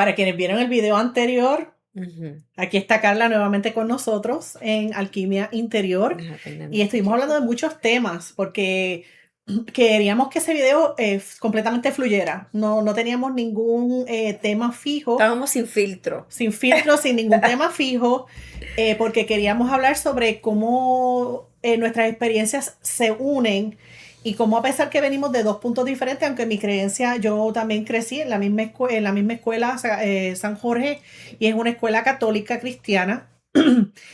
Para quienes vieron el video anterior, Ujú. aquí está Carla nuevamente con nosotros en Alquimia Interior Deja peinarme y un estuvimos hablando de poquito. muchos temas porque queríamos que ese video completamente fluyera. No teníamos ningún tema fijo, Estábamos sin filtro. sin filtro, sin ningún tema fijo, porque queríamos hablar sobre cómo nuestras experiencias se unen y cómo, a pesar que venimos de dos puntos diferentes, aunque mi creencia, yo también crecí en la misma, en la misma escuela, San Jorge, y es una escuela católica cristiana,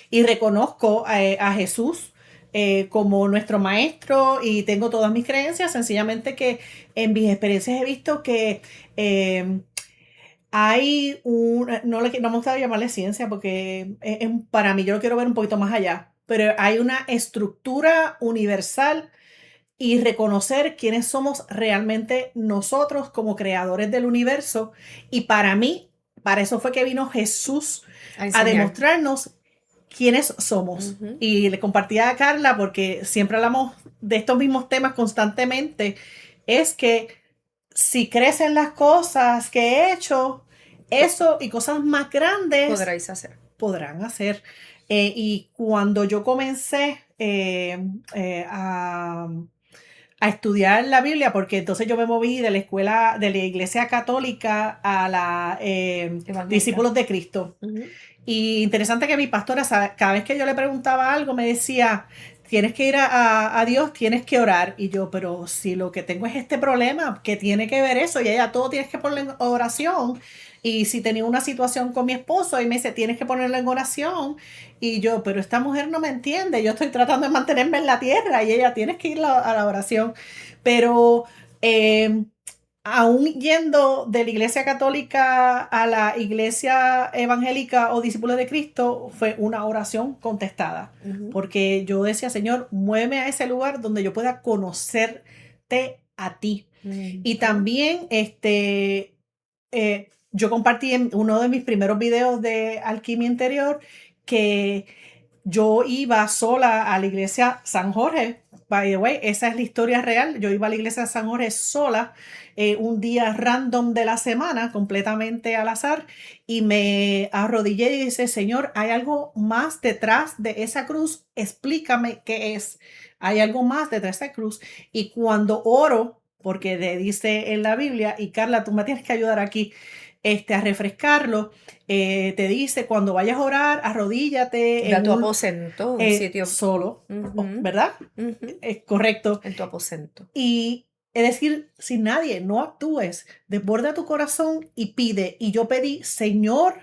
y reconozco a Jesús como nuestro maestro y tengo todas mis creencias, sencillamente que en mis experiencias he visto que hay no me gusta llamarle ciencia porque para mí yo lo quiero ver un poquito más allá, pero hay una estructura universal y reconocer quiénes somos realmente nosotros como creadores del universo. Y para mí, para eso fue que vino Jesús A a enseñar. demostrarnos quiénes somos. Ujú. Y le compartía a Carla, porque siempre hablamos de estos mismos temas constantemente, es que si crecen las cosas que he hecho, eso y cosas más grandes Podráis hacer. podrán hacer. Y cuando yo comencé a estudiar la Biblia, porque entonces yo me moví de la escuela, de la iglesia católica a la Evangélica. Discípulos de Cristo. Ujú. Y interesante que mi pastora, cada vez que yo le preguntaba algo, me decía, tienes que ir a Dios, tienes que orar. Y yo, pero si lo que tengo es este problema, ¿qué tiene que ver eso? Y ella, todo tienes que ponerlo en oración. Y si tenía una situación con mi esposo, y me dice, tienes que ponerlo en oración. Y yo, pero esta mujer no me entiende, yo estoy tratando de mantenerme en la tierra. Y ella, tienes que ir a la oración. Pero eh, aún yendo de la iglesia católica a la iglesia evangélica o discípulos de Cristo, fue una oración contestada. Ujú. Porque yo decía, Señor, muéveme a ese lugar donde yo pueda conocerte a ti. Y Ujú. también, yo compartí en uno de mis primeros videos de Alquimia Interior que yo iba sola a la iglesia San Jorge. By the way, esa es la historia real. Yo iba a la iglesia San Jorge sola un día random de la semana, completamente al azar, y me arrodillé y dije, Señor, ¿hay algo más detrás de esa cruz? Explícame qué es. Hay algo más detrás de esa cruz. Y cuando oro, porque dice en la Biblia, y Carla, tú me tienes que ayudar aquí a refrescarlo, te dice, cuando vayas a orar, arrodíllate Ve a en tu un aposento, un sitio. solo, Ujú. ¿verdad? Ujú. Es correcto. En tu aposento. Y es decir, sin nadie, no actúes, desborda tu corazón y pide. Y yo pedí, Señor,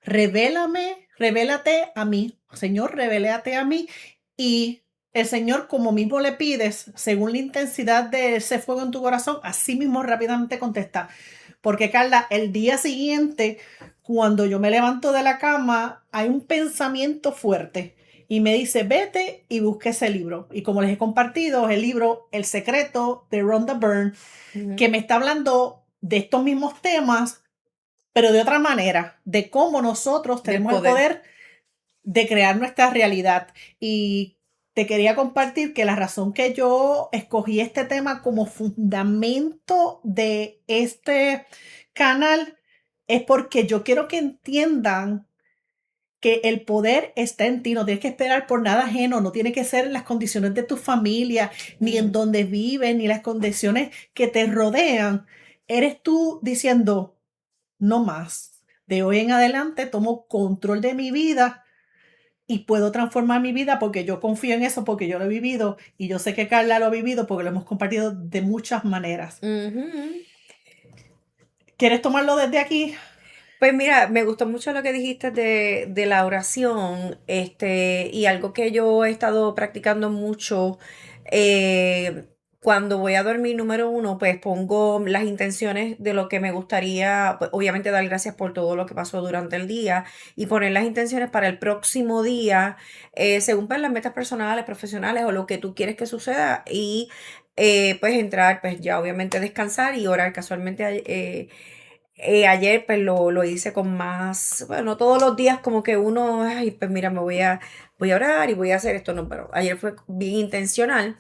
revélate a mí. Señor, revélate a mí. Y el Señor, como mismo le pides, según la intensidad de ese fuego en tu corazón, así mismo rápidamente contesta. Porque Carla, el día siguiente, cuando yo me levanto de la cama, hay un pensamiento fuerte y me dice, vete y busque ese libro. Y como les he compartido, es el libro El secreto de Rhonda Byrne, Ujú. que me está hablando de estos mismos temas, pero de otra manera, de cómo nosotros Del tenemos el poder. poder de crear nuestra realidad. Y te quería compartir que la razón que yo escogí este tema como fundamento de este canal es porque yo quiero que entiendan que el poder está en ti, no tienes que esperar por nada ajeno, no tiene que ser en las condiciones de tu familia, ni en Ujú. donde vives, ni las condiciones que te rodean. Eres tú diciendo, no más. De hoy en adelante tomo control de mi vida y puedo transformar mi vida porque yo confío en eso, porque yo lo he vivido y yo sé que Carla lo ha vivido porque lo hemos compartido de muchas maneras. Ujú. ¿Quieres tomarlo desde aquí? Pues mira, me gustó mucho lo que dijiste de la oración, y algo que yo he estado practicando mucho, eh, cuando voy a dormir, número uno, pues pongo las intenciones de lo que me gustaría, pues, obviamente dar gracias por todo lo que pasó durante el día y poner las intenciones para el próximo día, según pues las metas personales, profesionales o lo que tú quieres que suceda y pues entrar, pues ya obviamente descansar y orar casualmente. Ayer, pues, lo hice con más, bueno, todos los días como que uno, ay, pues mira, voy a orar y voy a hacer esto, no, pero ayer fue bien intencional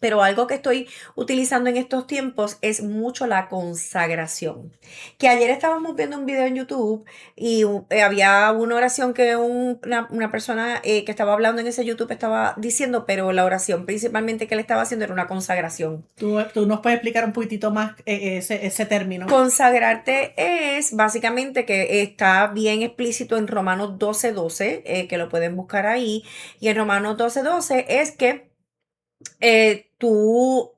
Pero algo que estoy utilizando en estos tiempos es mucho la consagración. Que ayer estábamos viendo un video en YouTube y había una oración que una persona que estaba hablando en ese YouTube estaba diciendo, pero la oración principalmente que él estaba haciendo era una consagración. ¿Tú nos puedes explicar un poquitito más ese término? Consagrarte es básicamente que está bien explícito en Romanos 12:12, que lo pueden buscar ahí. Y en Romanos 12:12 es que tú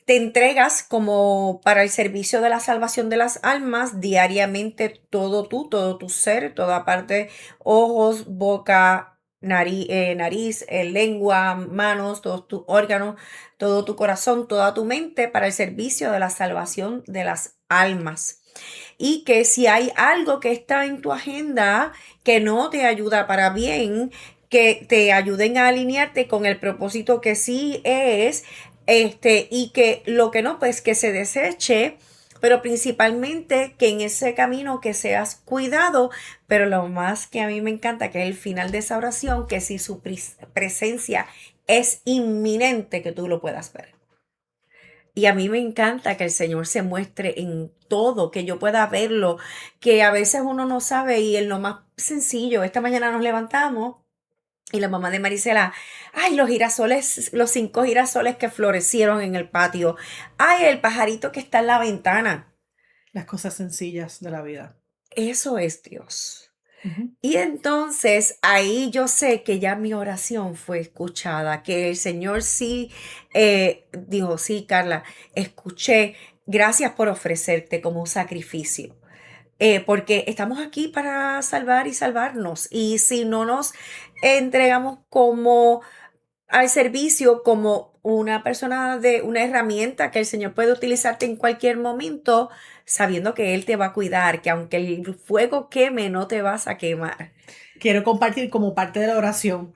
te entregas como para el servicio de la salvación de las almas diariamente todo tu ser, toda parte, ojos, boca, nariz, lengua, manos, todos tus órganos, todo tu corazón, toda tu mente para el servicio de la salvación de las almas. Y que si hay algo que está en tu agenda que no te ayuda para bien, que te ayuden a alinearte con el propósito que sí es, y que lo que no, pues que se deseche, pero principalmente que en ese camino que seas cuidado, pero lo más que a mí me encanta, que es el final de esa oración, que si su presencia es inminente, que tú lo puedas ver. Y a mí me encanta que el Señor se muestre en todo, que yo pueda verlo, que a veces uno no sabe y en lo más sencillo, esta mañana nos levantamos y la mamá de Marisela, ay, los girasoles, los 5 girasoles que florecieron en el patio, ay, el pajarito que está en la ventana. Las cosas sencillas de la vida. Eso es Dios. Ujú. Y entonces ahí yo sé que ya mi oración fue escuchada, que el Señor sí dijo, sí, Carla, escuché, gracias por ofrecerte como un sacrificio. Porque estamos aquí para salvar y salvarnos. Y si no nos entregamos como al servicio, como una persona de una herramienta que el Señor puede utilizarte en cualquier momento, sabiendo que Él te va a cuidar, que aunque el fuego queme, no te vas a quemar. Quiero compartir como parte de la oración.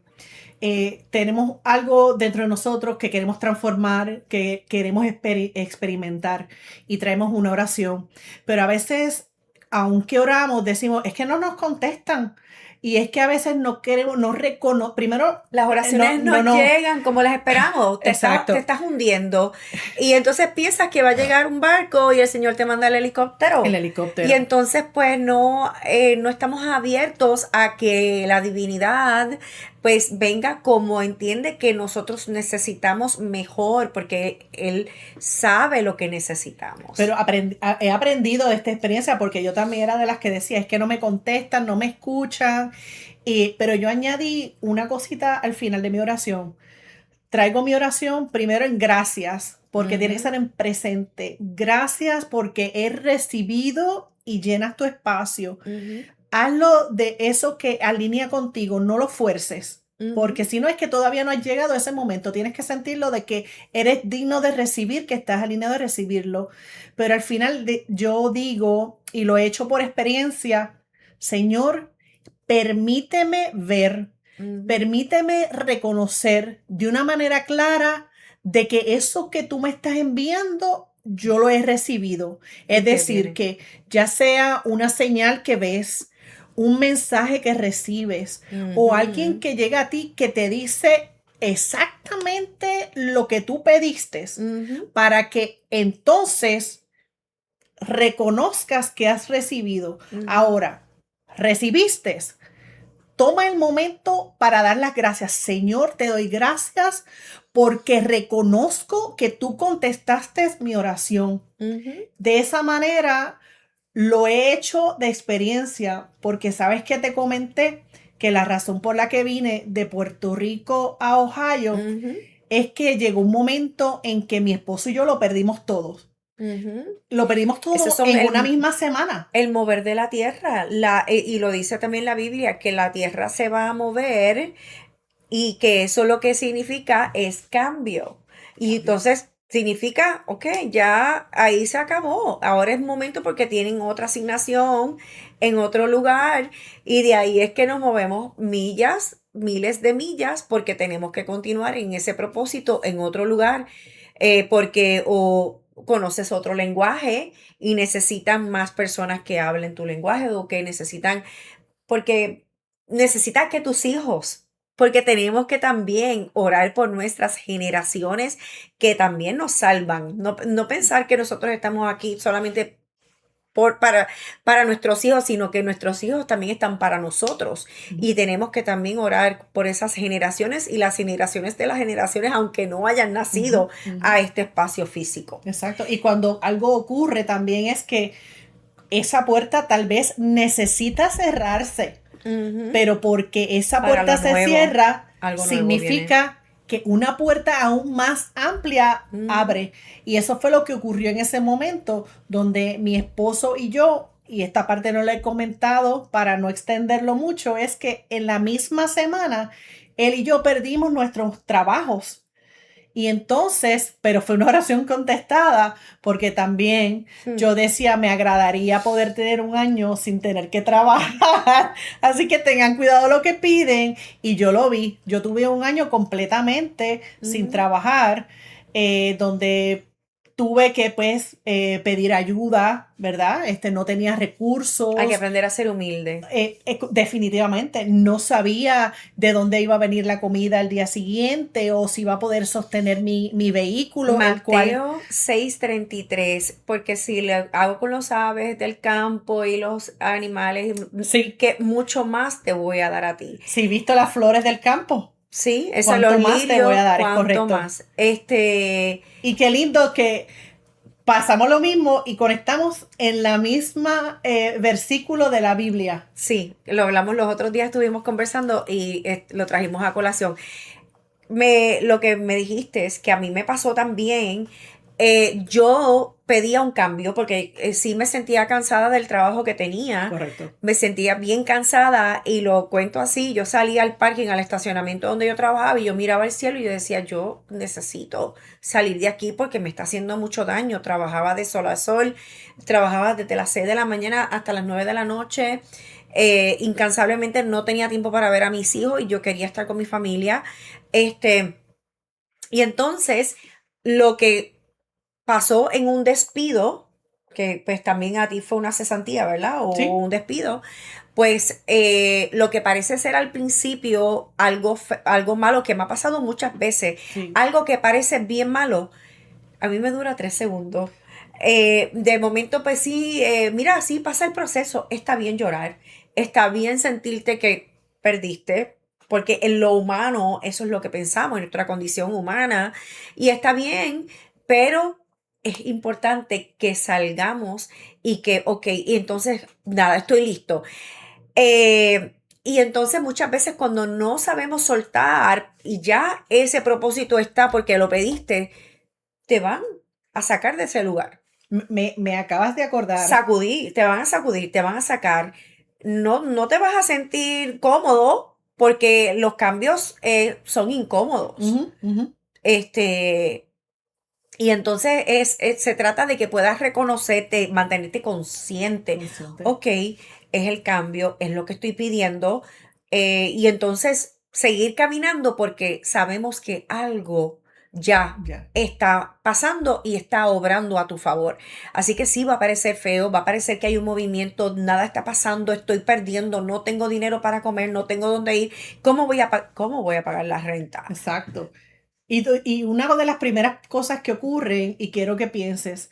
Tenemos algo dentro de nosotros que queremos transformar, que queremos experimentar y traemos una oración. Pero a veces, aunque oramos, decimos, es que no nos contestan. Y es que a veces no queremos, no reconocemos, primero, Las oraciones no no, llegan como las esperamos, te exacto, estás hundiendo. Y entonces piensas que va a llegar un barco y el Señor te manda el el helicóptero. Y helicóptero. entonces pues no estamos abiertos a que la divinidad pues venga como entiende que nosotros necesitamos mejor, porque Él sabe lo que necesitamos. Pero he aprendido de esta experiencia porque yo también era de las que decía, es que no me contestan, no me escuchan. Pero yo añadí una cosita al final de mi oración. Traigo mi oración primero en gracias, porque tiene que Ujú, ser en presente. Gracias porque he recibido y llenas tu espacio. ujú, Hazlo de eso que alinea contigo, no lo fuerces. ujú. Porque si no es que todavía no has llegado a ese momento, tienes que sentirlo de que eres digno de recibir, que estás alineado de recibirlo. Pero al final yo digo, y lo he hecho por experiencia, Señor, permíteme ver, Ujú, permíteme reconocer de una manera clara de que eso que tú me estás enviando, yo lo he recibido. y Es que decir, viene. que ya sea una señal que ves, un mensaje que recibes o alguien Ujú, que llega a ti que te dice exactamente lo que tú pediste ujú, para que entonces reconozcas que has recibido. ujú, Ahora, recibiste. Toma el momento para dar las gracias. Señor, te doy gracias porque reconozco que tú contestaste mi oración. ujú. De esa manera lo he hecho de experiencia porque sabes que te comenté que la razón por la que vine de Puerto Rico a Ohio Ujú, es que llegó un momento en que mi esposo y yo lo perdimos todos. ujú. Lo perdimos Esos todo son en una misma semana. el mover de la tierra. Y lo dice también la Biblia, que la tierra se va a mover y que eso lo que significa es cambio. Y Cambio. entonces significa, ok, ya ahí se acabó. Ahora es momento porque tienen otra asignación en otro lugar y de ahí es que nos movemos millas, miles de millas, porque tenemos que continuar en ese propósito en otro lugar, porque o conoces otro lenguaje y necesitan más personas que hablen tu lenguaje o que necesitan, porque necesitas que tus hijos porque tenemos que también orar por nuestras generaciones que también nos salvan. No pensar que nosotros estamos aquí solamente para nuestros hijos, sino que nuestros hijos también están para nosotros. Y tenemos que también orar por esas generaciones y las generaciones de las generaciones, aunque no hayan nacido a este espacio físico. Exacto. Y cuando algo ocurre también es que esa puerta tal vez necesita cerrarse, pero porque esa Para puerta lo se nuevo, cierra, algo nuevo significa que una puerta aún más amplia abre. Y eso fue lo que ocurrió en ese momento, donde mi esposo y yo, y esta parte no la he comentado para no extenderlo mucho, es que en la misma semana, él y yo perdimos nuestros trabajos. Y entonces, pero fue una oración contestada, porque también yo decía, me agradaría poder tener un año sin tener que trabajar. Así que tengan cuidado lo que piden. Y yo lo vi. Yo tuve un año completamente sin trabajar, donde tuve que pues pedir ayuda, ¿verdad? No tenía recursos. Hay que aprender a ser humilde. Definitivamente no sabía de dónde iba a venir la comida al día siguiente o si iba a poder sostener mi vehículo, el cual Mateo 6:33, porque si le hago con los aves del campo y los animales, sí, que mucho más te voy a dar a ti. si visto las flores del campo, Sí, eso cuánto los más te voy lirios, a dar, es cuánto correcto. más. Y qué lindo que pasamos lo mismo y conectamos en la misma versículo de la Biblia. Sí, lo hablamos los otros días, estuvimos conversando y lo trajimos a colación. Lo que me dijiste es que a mí me pasó también. Yo pedía un cambio porque sí me sentía cansada del trabajo que tenía. Correcto. Me sentía bien cansada y lo cuento así. Yo salía al parking, al estacionamiento donde yo trabajaba y yo miraba el cielo y yo decía, yo necesito salir de aquí porque me está haciendo mucho daño. Trabajaba de sol a sol, trabajaba desde las 6 de la mañana hasta las 9 de la noche. Incansablemente no tenía tiempo para ver a mis hijos y yo quería estar con mi familia. Y entonces lo que pasó en un despido, que pues también a ti fue una cesantía, ¿verdad? O Sí. un despido, pues lo que parece ser al principio algo malo, que me ha pasado muchas veces, Sí. algo que parece bien malo, a mí me dura 3 segundos. De momento, pues sí, mira, sí pasa el proceso, está bien llorar, está bien sentirte que perdiste, porque en lo humano eso es lo que pensamos, en nuestra condición humana, y está bien, pero es importante que salgamos y que, ok, y entonces, nada, estoy listo. Y entonces muchas veces cuando no sabemos soltar y ya ese propósito está porque lo pediste, te van a sacar de ese lugar. Me acabas de acordar. Te van a sacudir, te van a sacar. No te vas a sentir cómodo porque los cambios son incómodos. Y entonces se trata de que puedas reconocerte, mantenerte consciente. Ok, es el cambio, es lo que estoy pidiendo. Y entonces seguir caminando porque sabemos que algo ya está pasando y está obrando a tu favor. Así que sí, va a parecer feo, va a parecer que hay un movimiento, nada está pasando, estoy perdiendo, no tengo dinero para comer, no tengo dónde ir. ¿Cómo voy a pagar la renta? Exacto. Y una de las primeras cosas que ocurren, y quiero que pienses,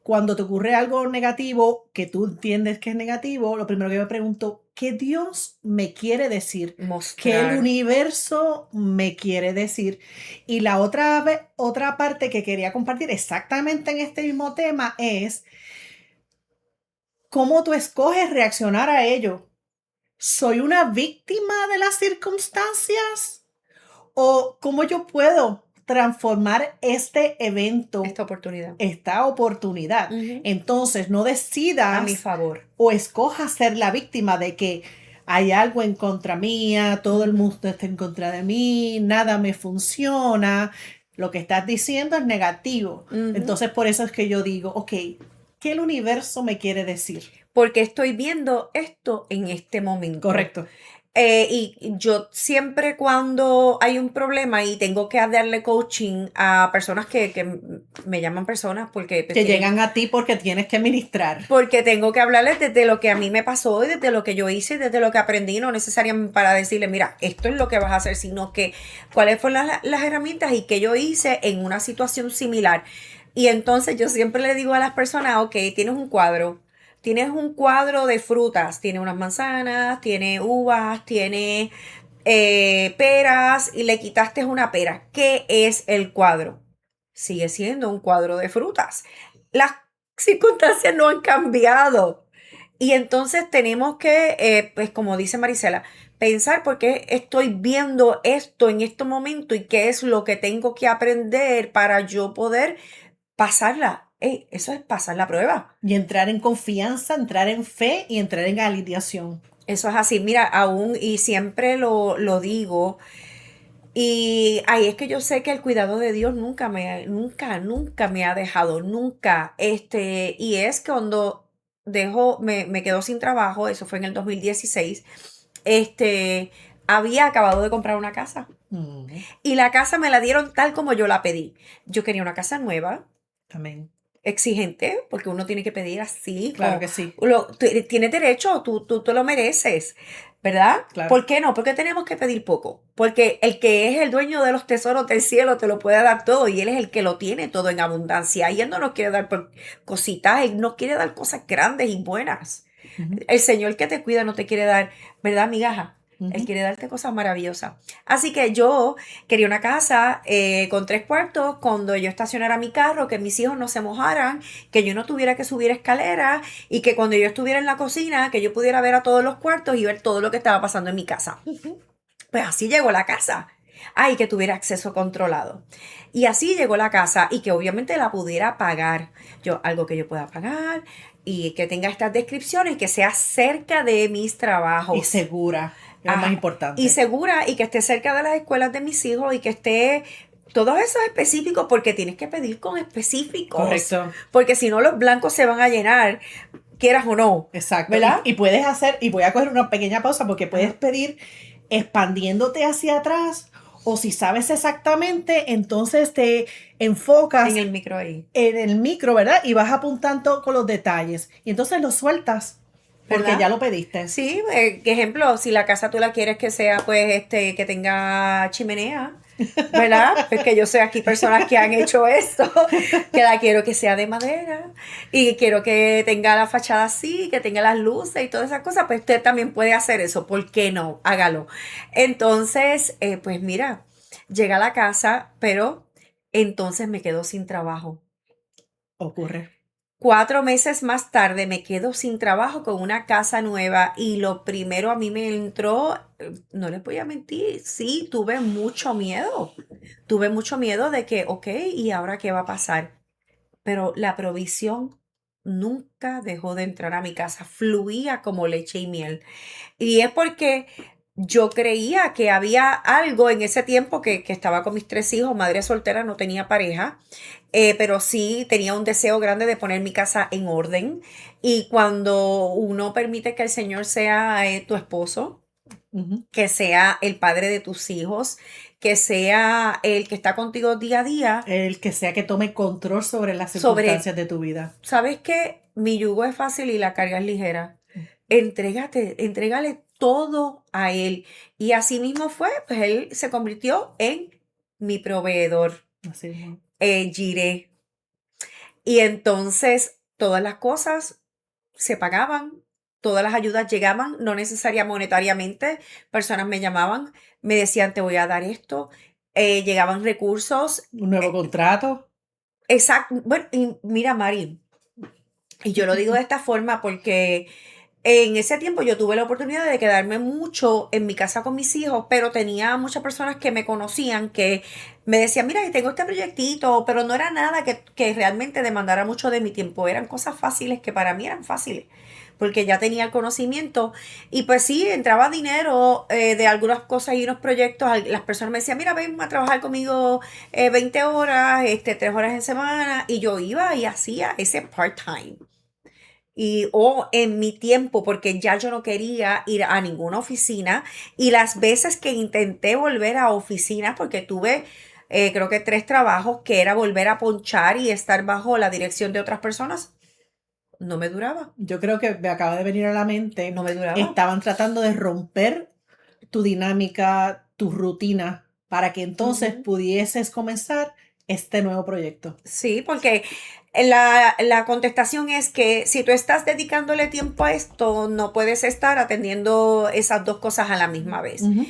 cuando te ocurre algo negativo, que tú entiendes que es negativo, lo primero que me pregunto, ¿qué Dios me quiere decir? ¿Qué el Mostrar. universo me quiere decir? Y la otra parte que quería compartir exactamente en este mismo tema es cómo tú escoges reaccionar a ello. ¿Soy una víctima de las circunstancias? ¿O cómo yo puedo transformar este evento, esta oportunidad? Entonces, no decidas a mi favor o escojas ser la víctima de que hay algo en contra mía, todo el mundo está en contra de mí, nada me funciona. Lo que estás diciendo es negativo. Entonces, por eso es que yo digo, ok, ¿qué el universo me quiere decir? Porque estoy viendo esto en este momento. Correcto. Y yo siempre cuando hay un problema y tengo que darle coaching a personas que me llaman personas porque pues, Que llegan a ti porque tienes que ministrar. porque tengo que hablarles desde lo que a mí me pasó y desde lo que yo hice y desde lo que aprendí, no necesariamente para decirle, mira, esto es lo que vas a hacer, sino que cuáles fueron las herramientas y qué yo hice en una situación similar. Y entonces yo siempre le digo a las personas, ok, tienes un cuadro de frutas, tiene unas manzanas, tiene uvas, tiene peras y le quitaste una pera. ¿Qué es el cuadro? Sigue siendo un cuadro de frutas. Las circunstancias no han cambiado. Y entonces tenemos que, pues como dice Marisela, pensar por qué estoy viendo esto en este momento y qué es lo que tengo que aprender para yo poder pasarla. Eso es pasar la prueba. Y entrar en confianza, entrar en fe y entrar en alineación. Eso es así. Mira, aún y siempre lo digo. Y ahí es que yo sé que el cuidado de Dios nunca me ha dejado, nunca. Y es que cuando me quedo sin trabajo, eso fue en el 2016, este, había acabado de comprar una casa. Y la casa me la dieron tal como yo la pedí. Yo quería una casa nueva, Amén. exigente, porque uno tiene que pedir así. Claro que sí. Tienes derecho, tú te lo mereces, ¿verdad? Claro. ¿Por qué no? Porque tenemos que pedir poco. Porque el que es el dueño de los tesoros del cielo te lo puede dar todo y Él es el que lo tiene todo en abundancia. Y Él no nos quiere dar por cositas, Él nos quiere dar cosas grandes y buenas. El Señor que te cuida no te quiere dar, ¿verdad, migaja? Él quiere darte cosas maravillosas. Así que yo quería una casa con 3 cuartos, cuando yo estacionara mi carro, que mis hijos no se mojaran, que yo no tuviera que subir escaleras y que cuando yo estuviera en la cocina, que yo pudiera ver a todos los cuartos y ver todo lo que estaba pasando en mi casa. Pues así llegó la casa. Ay, que tuviera acceso controlado. Y así llegó la casa y que obviamente la pudiera pagar. Algo que yo pueda pagar y que tenga estas descripciones, que sea cerca de mis trabajos. Y segura, es lo más importante. Y segura y que esté cerca de las escuelas de mis hijos y que esté todos esos específicos, porque tienes que pedir con específicos. Correcto. Porque si no, los blancos se van a llenar, quieras o no. Exacto. ¿Verdad? Y puedes hacer, y voy a coger una pequeña pausa porque puedes pedir expandiéndote hacia atrás, o si sabes exactamente, entonces te enfocas en el micro ahí. En el micro, ¿verdad? Y vas apuntando con los detalles. Y entonces lo sueltas porque ¿Verdad? ya lo pediste. Sí, ejemplo, si la casa tú la quieres que sea, pues, que tenga chimenea, ¿verdad? Porque yo sé aquí personas que han hecho esto, que la quiero que sea de madera y quiero que tenga la fachada así, que tenga las luces y todas esas cosas, pues usted también puede hacer eso, ¿por qué no? Hágalo. Entonces, pues mira, llega a la casa, pero entonces me quedo sin trabajo. Ocurre. 4 meses más tarde me quedo sin trabajo con una casa nueva y lo primero a mí me entró, no les voy a mentir, sí, tuve mucho miedo. Tuve mucho miedo de que, ok, ¿y ahora qué va a pasar? Pero la provisión nunca dejó de entrar a mi casa, fluía como leche y miel. Y es porque yo creía que había algo en ese tiempo que estaba con mis 3 hijos, madre soltera, no tenía pareja, pero sí tenía un deseo grande de poner mi casa en orden. Y cuando uno permite que el Señor sea tu esposo, que sea el padre de tus hijos, que sea el que está contigo día a día. El que sea que tome control sobre las circunstancias de tu vida. ¿Sabes qué? Mi yugo es fácil y la carga es ligera. Entrégale todo a Él. Y así mismo fue, pues Él se convirtió en mi proveedor, Así Jireh. Y entonces todas las cosas se pagaban, todas las ayudas llegaban, no necesariamente monetariamente. Personas me llamaban, me decían, te voy a dar esto. Llegaban recursos. Un nuevo contrato. Exacto. Bueno, y mira, Mari, y yo lo digo de esta forma porque en ese tiempo yo tuve la oportunidad de quedarme mucho en mi casa con mis hijos, pero tenía muchas personas que me conocían que me decían, mira, tengo este proyectito, pero no era nada que realmente demandara mucho de mi tiempo. Eran cosas fáciles que para mí eran fáciles, porque ya tenía el conocimiento. Y pues sí, entraba dinero de algunas cosas y unos proyectos. Las personas me decían, mira, ven a trabajar conmigo 20 horas, 3 horas en semana. Y yo iba y hacía ese part-time. o en mi tiempo, porque ya yo no quería ir a ninguna oficina. Y las veces que intenté volver a oficinas, porque tuve creo que 3 trabajos, que era volver a ponchar y estar bajo la dirección de otras personas, no me duraba, Yo creo que me acaba de venir a la mente, no me duraba. estaban tratando de romper tu dinámica, tu rutina, para que entonces Ujú. pudieses comenzar este nuevo proyecto. Sí, porque la contestación es que si tú estás dedicándole tiempo a esto, no puedes estar atendiendo esas dos cosas a la misma vez. Ujú.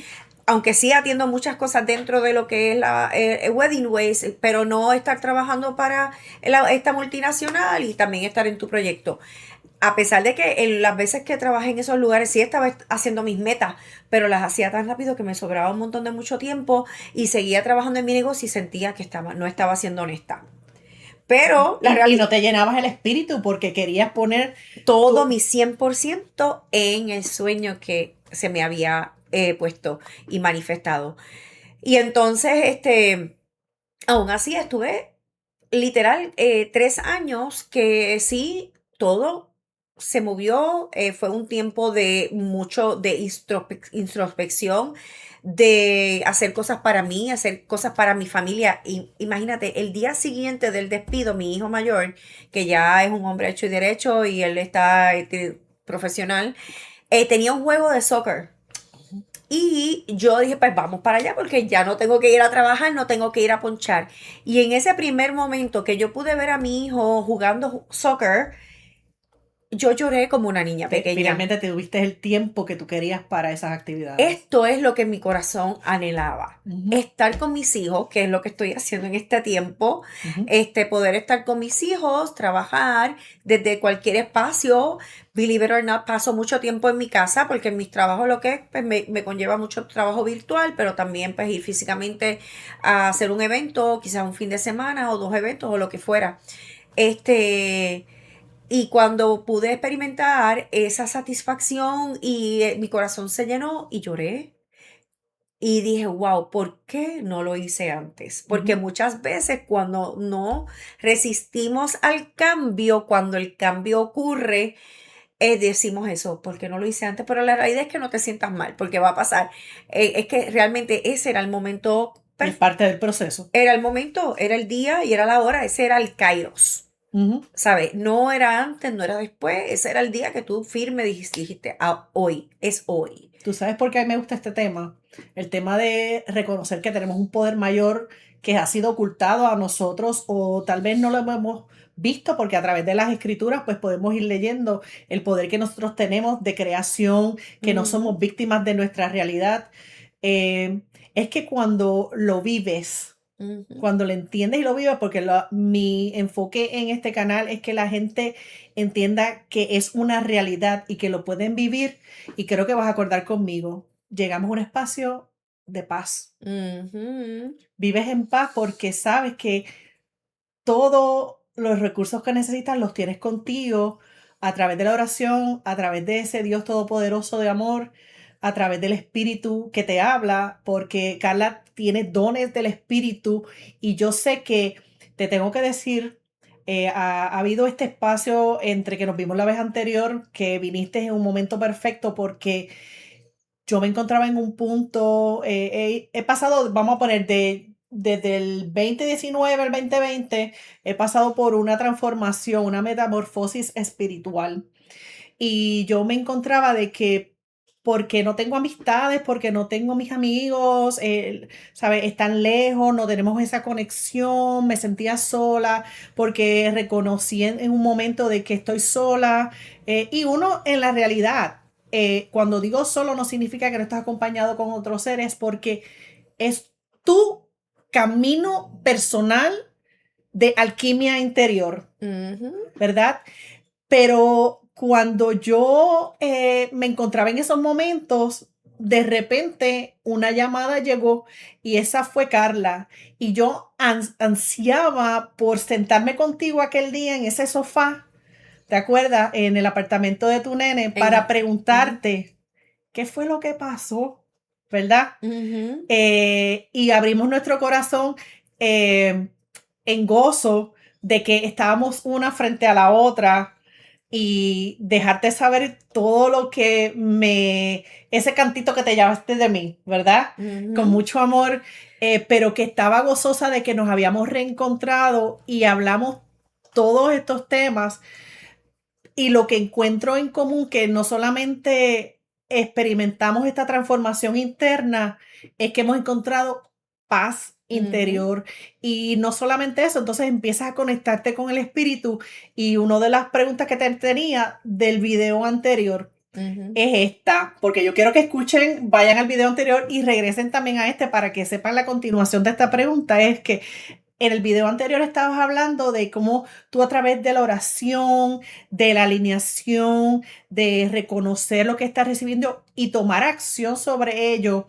Aunque sí atiendo muchas cosas dentro de lo que es la Wedding Ways, pero no estar trabajando para esta multinacional y también estar en tu proyecto. A pesar de que las veces que trabajé en esos lugares sí estaba haciendo mis metas, pero las hacía tan rápido que me sobraba un montón de mucho tiempo y seguía trabajando en mi negocio y sentía que no estaba siendo honesta. Pero la Y realidad, no te llenabas el espíritu porque querías poner todo tu... mi 100% en el sueño que se me había puesto y manifestado. Y entonces, aún así estuve literal 3 años que sí, todo se movió. Fue un tiempo de mucho de introspección, de hacer cosas para mí, hacer cosas para mi familia. Y imagínate, el día siguiente del despido, mi hijo mayor, que ya es un hombre hecho y derecho y él está profesional, tenía un juego de soccer. Y yo dije, pues vamos para allá porque ya no tengo que ir a trabajar, no tengo que ir a ponchar. Y en ese primer momento que yo pude ver a mi hijo jugando soccer, yo lloré como una niña pequeña. Finalmente te tuviste el tiempo que tú querías para esas actividades. Esto es lo que mi corazón anhelaba. Ujú, Estar con mis hijos, que es lo que estoy haciendo en este tiempo, ujú. poder estar con mis hijos, trabajar desde cualquier espacio. Believe it or not, paso mucho tiempo en mi casa porque en mis trabajos lo que es, pues me conlleva mucho trabajo virtual, pero también pues ir físicamente a hacer un evento, quizás un fin de semana o 2 eventos o lo que fuera. Este, y cuando pude experimentar esa satisfacción y mi corazón se llenó y lloré. Y dije, wow, ¿por qué no lo hice antes? Porque Ujú. muchas veces cuando no resistimos al cambio, cuando el cambio ocurre, decimos eso, ¿por qué no lo hice antes? Pero la realidad es que no te sientas mal, porque va a pasar. Es que realmente ese era el momento, Es parte del proceso. era el momento, era el día y era la hora, ese era el kairos. Ujú. ¿Sabes? No era antes, no era después, ese era el día que tú firme dijiste, "Ah, hoy, es hoy". ¿Tú sabes por qué a mí me gusta este tema? El tema de reconocer que tenemos un poder mayor que ha sido ocultado a nosotros o tal vez no lo hemos visto porque a través de las escrituras pues podemos ir leyendo el poder que nosotros tenemos de creación, que no Ujú, somos víctimas de nuestra realidad. Eh, es que cuando lo vives, ujú, cuando lo entiendes y lo vives, porque mi enfoque en este canal es que la gente entienda que es una realidad y que lo pueden vivir, y creo que vas a acordar conmigo. Llegamos a un espacio de paz. ujú, Vives en paz porque sabes que todos los recursos que necesitas los tienes contigo a través de la oración, a través de ese Dios todopoderoso de amor, a través del Espíritu que te habla, porque Carla tiene dones del Espíritu y yo sé que te tengo que decir, ha habido este espacio entre que nos vimos la vez anterior, que viniste en un momento perfecto porque yo me encontraba en un punto, he pasado, vamos a poner, desde el 2019 al 2020, he pasado por una transformación, una metamorfosis espiritual. Y yo me encontraba de que porque no tengo amistades, porque no tengo mis amigos, ¿sabes? Están lejos, no tenemos esa conexión, me sentía sola, porque reconocí en un momento de que estoy sola. Y uno en la realidad, cuando digo solo no significa que no estás acompañado con otros seres, porque es tu camino personal de alquimia interior, ujú. ¿verdad? Pero cuando yo me encontraba en esos momentos, de repente una llamada llegó y esa fue Carla. Y yo ansiaba por sentarme contigo aquel día en ese sofá, ¿te acuerdas? En el apartamento de tu nene, para Ujú, preguntarte qué fue lo que pasó, ¿verdad? ujú, Y abrimos nuestro corazón eh, en gozo de que estábamos una frente a la otra, y dejarte saber todo lo que ese cantito que te llevaste de mí, ¿verdad? Con mucho amor, pero que estaba gozosa de que nos habíamos reencontrado y hablamos todos estos temas y lo que encuentro en común, que no solamente experimentamos esta transformación interna, es que hemos encontrado paz interior. Y no solamente eso, entonces empiezas a conectarte con el espíritu. Y una de las preguntas que te tenía del video anterior es esta, porque yo quiero que escuchen, vayan al video anterior y regresen también a este para que sepan la continuación de esta pregunta. Es que en el video anterior estabas hablando de cómo tú a través de la oración, de la alineación, de reconocer lo que estás recibiendo y tomar acción sobre ello,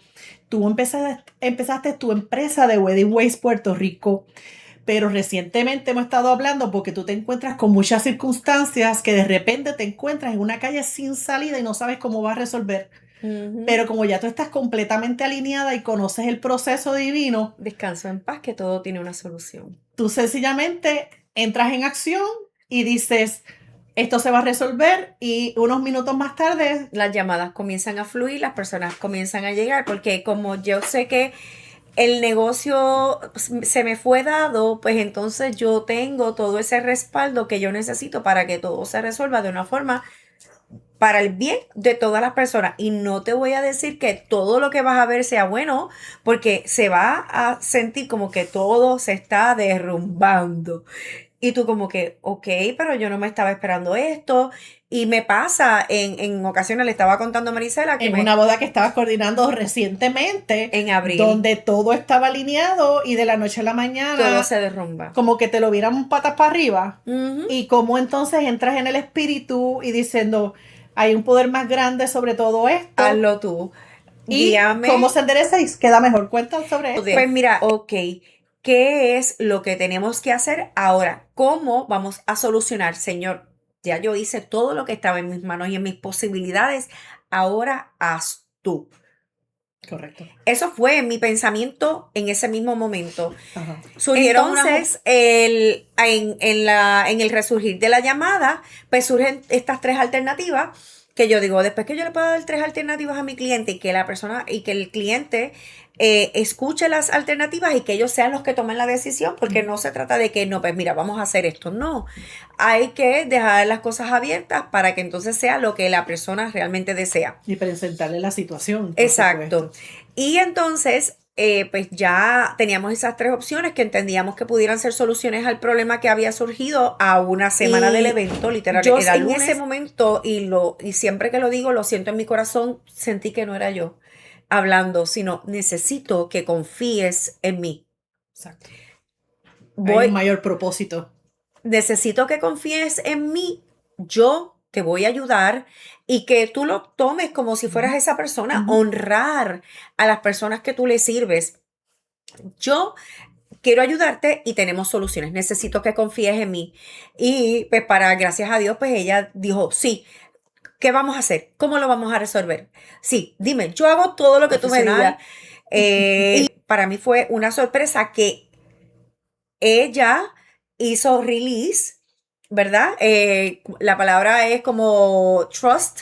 tú empezaste tu empresa de Wedding Ways Puerto Rico. Pero recientemente hemos estado hablando porque tú te encuentras con muchas circunstancias que de repente te encuentras en una calle sin salida y no sabes cómo vas a resolver. Pero como ya tú estás completamente alineada y conoces el proceso divino, descanso en paz, que todo tiene una solución. Tú sencillamente entras en acción y dices, esto se va a resolver, y unos minutos más tarde las llamadas comienzan a fluir, las personas comienzan a llegar, porque como yo sé que el negocio se me fue dado, pues entonces yo tengo todo ese respaldo que yo necesito para que todo se resuelva de una forma para el bien de todas las personas. Y no te voy a decir que todo lo que vas a ver sea bueno, porque se va a sentir como que todo se está derrumbando. Y tú como que, ok, pero yo no me estaba esperando esto. Y me pasa, en ocasiones le estaba contando a Marisela que en una boda que estabas coordinando recientemente, en abril, donde todo estaba alineado y de la noche a la mañana todo se derrumba. Como que te lo vieran patas para arriba. Y cómo entonces entras en el espíritu y diciendo, hay un poder más grande sobre todo esto. Hazlo tú. Y guíame. cómo se endereza y queda mejor. Cuéntanos sobre esto. Pues mira, ok, ¿qué es lo que tenemos que hacer ahora? ¿Cómo vamos a solucionar, Señor? Ya yo hice todo lo que estaba en mis manos y en mis posibilidades. Ahora haz tú. Correcto. Eso fue mi pensamiento en ese mismo momento. Ajá. Entonces, en el resurgir de la llamada, pues surgen estas tres alternativas que yo digo, después que yo le puedo dar tres alternativas a mi cliente y que la persona y que el cliente escuche las alternativas y que ellos sean los que tomen la decisión, porque no se trata de que no, pues mira, vamos a hacer esto. No, hay que dejar las cosas abiertas para que entonces sea lo que la persona realmente desea. Y presentarle la situación. Exacto. Y entonces, pues ya teníamos esas tres opciones que entendíamos que pudieran ser soluciones al problema que había surgido a una semana del evento, literal. yo Era en lunes. ese Ese momento, y siempre que lo digo, lo siento en mi corazón, sentí que no era yo hablando, sino necesito que confíes en mí. Exacto. Hay un mayor propósito. Necesito que confíes en mí. Yo te voy a ayudar y que tú lo tomes como si fueras esa persona. Honrar a las personas que tú le sirves. Yo quiero ayudarte y tenemos soluciones. Necesito que confíes en mí. Y pues gracias a Dios, pues ella dijo, sí. ¿Qué vamos a hacer? ¿Cómo lo vamos a resolver? Sí, dime, yo hago todo lo que tú me digas. Y para mí fue una sorpresa que ella hizo release, ¿verdad? La palabra es como trust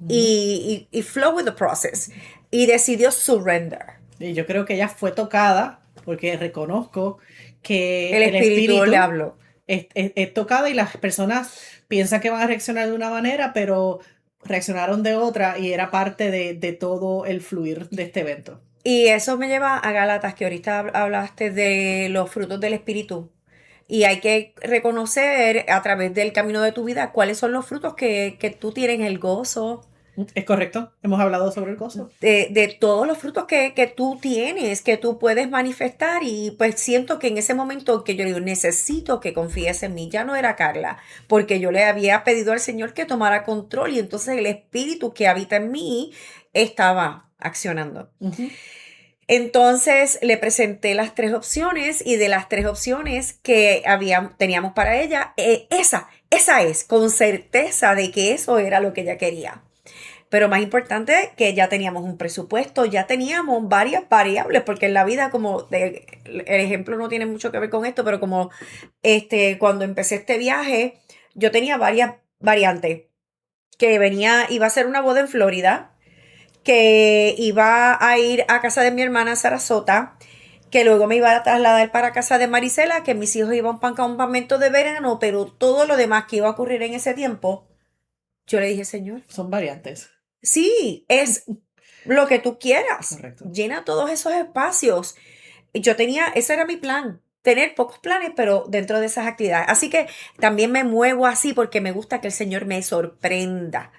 y flow with the process. Y decidió surrender. Y yo creo que ella fue tocada, porque reconozco que el espíritu le habló. Es tocada y las personas piensan que van a reaccionar de una manera, pero reaccionaron de otra y era parte de todo el fluir de este evento. Y eso me lleva a Gálatas, que ahorita hablaste de los frutos del espíritu. Y hay que reconocer a través del camino de tu vida cuáles son los frutos que tú tienes, el gozo. Es correcto, hemos hablado sobre el gozo. De todos los frutos que tú tienes, que tú puedes manifestar. Y pues siento que en ese momento que yo digo, necesito que confíes en mí, ya no era Carla, porque yo le había pedido al Señor que tomara control y entonces el espíritu que habita en mí estaba accionando. Entonces le presenté las tres opciones y de las tres opciones que teníamos para ella, esa es, con certeza de que eso era lo que ella quería. Pero más importante, que ya teníamos un presupuesto, ya teníamos varias variables, porque en la vida, el ejemplo no tiene mucho que ver con esto, pero como cuando empecé este viaje, yo tenía varias variante, que iba a ser una boda en Florida, que iba a ir a casa de mi hermana Sarasota, que luego me iba a trasladar para casa de Marisela, que mis hijos iban para un campamento de verano, pero todo lo demás que iba a ocurrir en ese tiempo, yo le dije, Señor, Son variantes. sí, es lo que tú quieras. Correcto. Llena todos esos espacios. Y ese era mi plan, tener pocos planes, pero dentro de esas actividades. Así que también me muevo así porque me gusta que el Señor me sorprenda.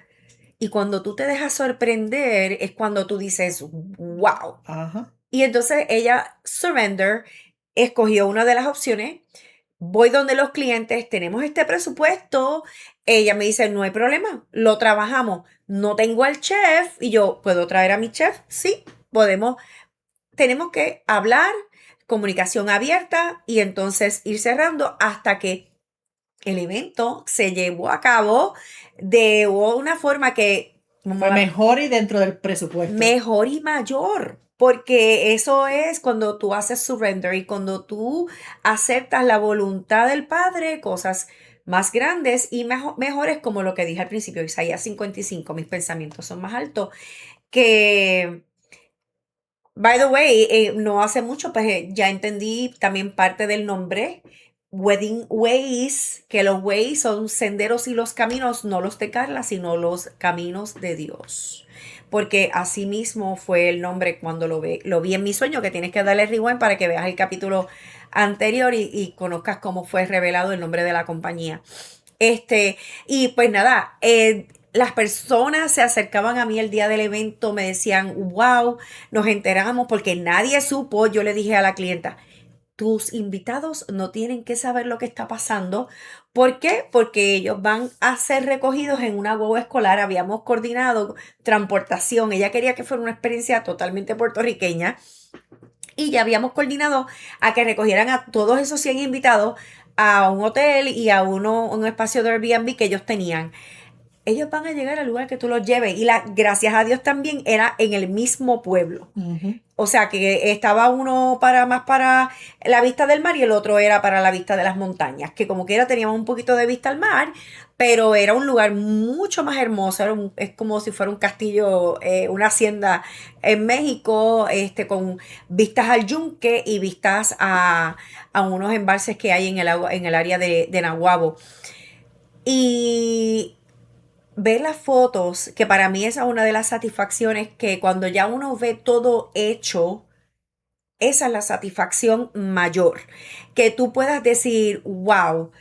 Y cuando tú te dejas sorprender es cuando tú dices, wow. Ajá. Y entonces ella, Surrender, escogió una de las opciones. Voy donde los clientes, tenemos este presupuesto. Ella me dice, no hay problema, lo trabajamos. No tengo al chef y yo, ¿puedo traer a mi chef? Sí, podemos. Tenemos que hablar, comunicación abierta y entonces ir cerrando hasta que el evento se llevó a cabo de una forma que Fue mejor y dentro del presupuesto. mejor y mayor. Porque eso es cuando tú haces surrender y cuando tú aceptas la voluntad del Padre, cosas más grandes y mejores, como lo que dije al principio, Isaías 55, mis pensamientos son más altos, que, by the way, no hace mucho, pues ya entendí también parte del nombre, Wedding Ways, que los ways son senderos y los caminos, no los de Carla, sino los caminos de Dios. Porque así mismo fue el nombre cuando lo vi en mi sueño, que tienes que darle rewind para que veas el capítulo anterior y conozcas cómo fue revelado el nombre de la compañía. Y pues nada, las personas se acercaban a mí el día del evento, me decían, wow, nos enteramos porque nadie supo. Yo le dije a la clienta, tus invitados no tienen que saber lo que está pasando. ¿Por qué? Porque ellos van a ser recogidos en una guagua escolar. Habíamos coordinado transportación. Ella quería que fuera una experiencia totalmente puertorriqueña. Y ya habíamos coordinado a que recogieran a todos esos 100 invitados a un hotel y a un espacio de Airbnb que ellos tenían. Ellos van a llegar al lugar que tú los lleves. Y gracias a Dios también era en el mismo pueblo. Ujú. O sea que estaba uno más para la vista del mar y el otro era para la vista de las montañas, que como quiera teníamos un poquito de vista al mar, pero era un lugar mucho más hermoso, es como si fuera un castillo, una hacienda en México, con vistas al yunque y vistas a unos embalses que hay en el agua, en el área de Nahuabo. Y ver las fotos, que para mí esa es una de las satisfacciones, que cuando ya uno ve todo hecho, esa es la satisfacción mayor. Que tú puedas decir, wow,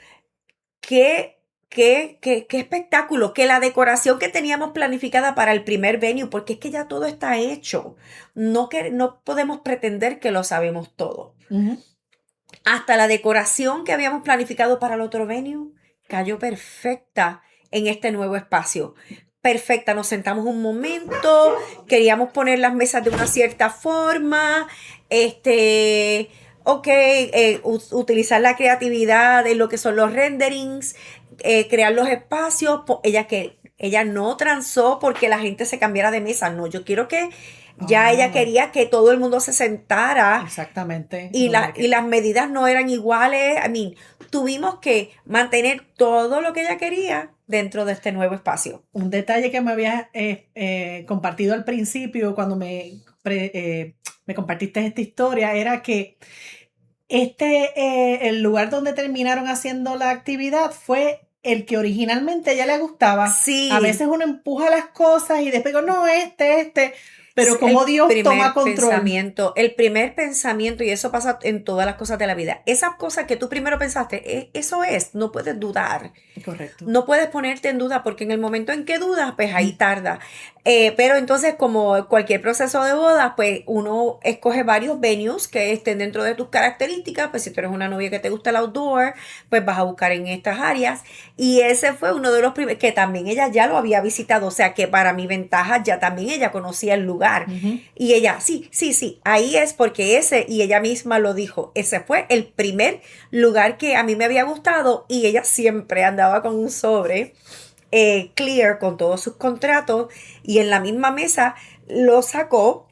qué espectáculo, que la decoración que teníamos planificada para el primer venue, porque es que ya todo está hecho. No podemos pretender que lo sabemos todo. Ujú. Hasta la decoración que habíamos planificado para el otro venue cayó perfecta en este nuevo espacio. Perfecta, nos sentamos un momento, queríamos poner las mesas de una cierta forma, utilizar la creatividad en lo que son los renderings, crear los espacios. Ella no transó porque la gente se cambiara de mesa, no, yo quiero que ya ella quería que todo el mundo se sentara. Exactamente. Y las medidas no eran iguales. Tuvimos que mantener todo lo que ella quería dentro de este nuevo espacio. Un detalle que me habías compartido al principio cuando me compartiste esta historia era que el lugar donde terminaron haciendo la actividad fue el que originalmente a ella le gustaba. Sí. A veces uno empuja las cosas y después digo, no, pero como Dios toma control. El primer pensamiento, y eso pasa en todas las cosas de la vida, esas cosas que tú primero pensaste, eso es, no puedes dudar. Correcto. No puedes ponerte en duda porque en el momento en que dudas, pues ahí tarda. Pero entonces, como cualquier proceso de boda, pues uno escoge varios venues que estén dentro de tus características. Pues si tú eres una novia que te gusta el outdoor, pues vas a buscar en estas áreas. Y ese fue uno de los primeros, que también ella ya lo había visitado. O sea que para mi ventaja, ya también ella conocía el lugar. Ujú. Y ella, sí, ahí es porque y ella misma lo dijo, ese fue el primer lugar que a mí me había gustado y ella siempre andaba con un sobre clear con todos sus contratos y en la misma mesa lo sacó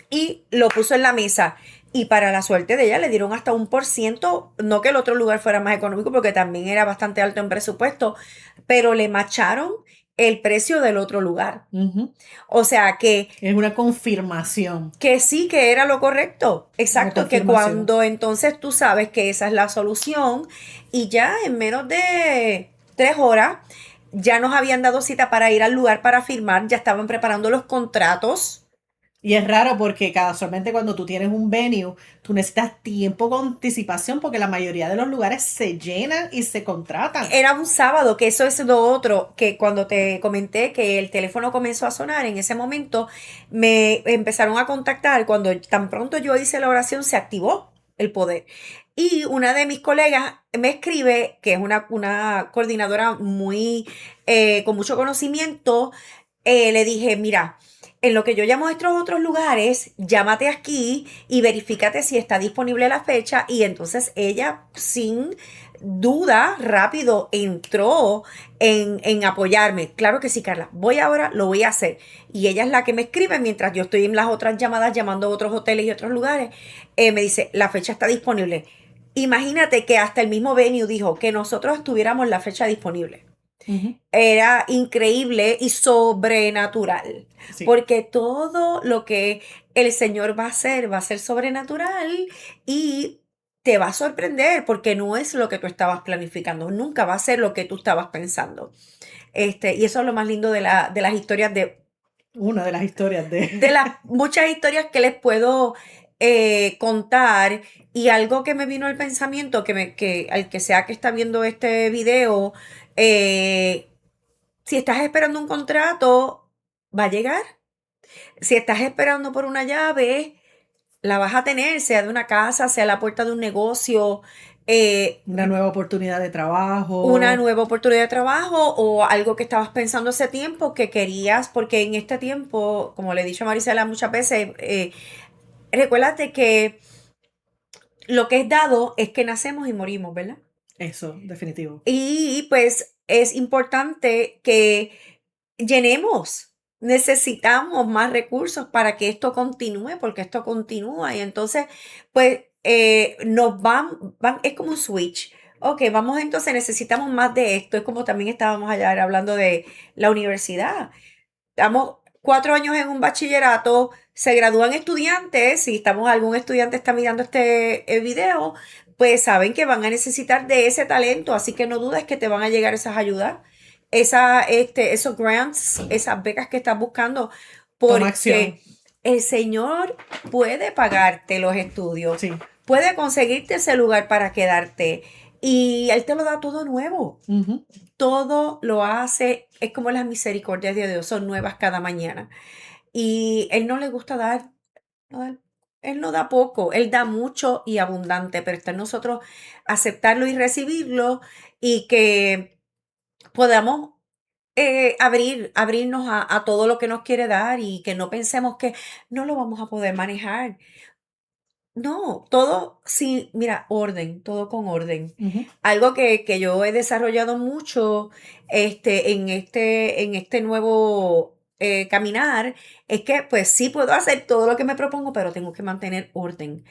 y lo puso en la mesa. Y para la suerte de ella le dieron hasta 1%, no que el otro lugar fuera más económico porque también era bastante alto en presupuesto, pero le macharon el precio del otro lugar. Ujú. O sea Es una confirmación. que sí, que era lo correcto. Una Exacto, que confirmación. cuando entonces tú sabes que esa es la solución y ya en menos de 3 horas ya nos habían dado cita para ir al lugar para firmar, ya estaban preparando los contratos. Y es raro porque casualmente cuando tú tienes un venue, tú necesitas tiempo con anticipación porque la mayoría de los lugares se llenan y se contratan. Era un sábado, que eso es lo otro, que cuando te comenté que el teléfono comenzó a sonar, en ese momento me empezaron a contactar. Cuando tan pronto yo hice la oración, se activó el poder. Y una de mis colegas me escribe, que es una coordinadora muy, con mucho conocimiento, le dije, mira, en lo que yo llamo a estos otros lugares, llámate aquí y verifícate si está disponible la fecha. Y entonces ella, sin duda, rápido entró en apoyarme. Claro que sí, Carla, voy ahora, lo voy a hacer. Y ella es la que me escribe mientras yo estoy en las otras llamadas llamando a otros hoteles y otros lugares. Me dice, la fecha está disponible. Imagínate que hasta el mismo venue dijo que nosotros tuviéramos la fecha disponible. Ujú. Era increíble y sobrenatural, Sí. porque todo lo que el Señor va a ser sobrenatural y te va a sorprender, porque no es lo que tú estabas planificando, nunca va a ser lo que tú estabas pensando. Y eso es lo más lindo de las historias Una de las historias de de... las muchas historias que les puedo contar. Y algo que me vino al pensamiento, que al que sea que está viendo este video, eh, si estás esperando un contrato, va a llegar. Si estás esperando por una llave, la vas a tener, sea de una casa, sea la puerta de un negocio, eh, Una nueva oportunidad de una trabajo. nueva oportunidad de trabajo o algo que estabas pensando hace tiempo que querías, porque en este tiempo, como le he dicho a Marisela muchas veces, recuérdate que lo que es dado es que nacemos y morimos, ¿verdad? Eso, definitivo. Y pues es importante que llenemos. Necesitamos más recursos para que esto continúe, porque esto continúa. Y entonces, pues, nos es como un switch. Ok, vamos entonces, necesitamos más de esto. Es como también estábamos allá hablando de la universidad. Estamos 4 años en un bachillerato, se gradúan estudiantes, si algún estudiante está mirando este video, pues saben que van a necesitar de ese talento, así que no dudes que te van a llegar esas ayudas, esos grants, esas becas que estás buscando, Toma acción. porque el Señor puede pagarte los estudios, Sí. puede conseguirte ese lugar para quedarte y Él te lo da todo nuevo. Ujú. Todo lo hace, es como las misericordias de Dios, son nuevas cada mañana. Y Él no le gusta dar, no, Él no da poco, Él da mucho y abundante, pero está en nosotros aceptarlo y recibirlo y que podamos abrirnos a todo lo que nos quiere dar y que no pensemos que no lo vamos a poder manejar. No, todo sí, mira, orden, todo con orden. Ujú. Algo que yo he desarrollado mucho en este nuevo caminar es que pues sí puedo hacer todo lo que me propongo, pero tengo que mantener orden.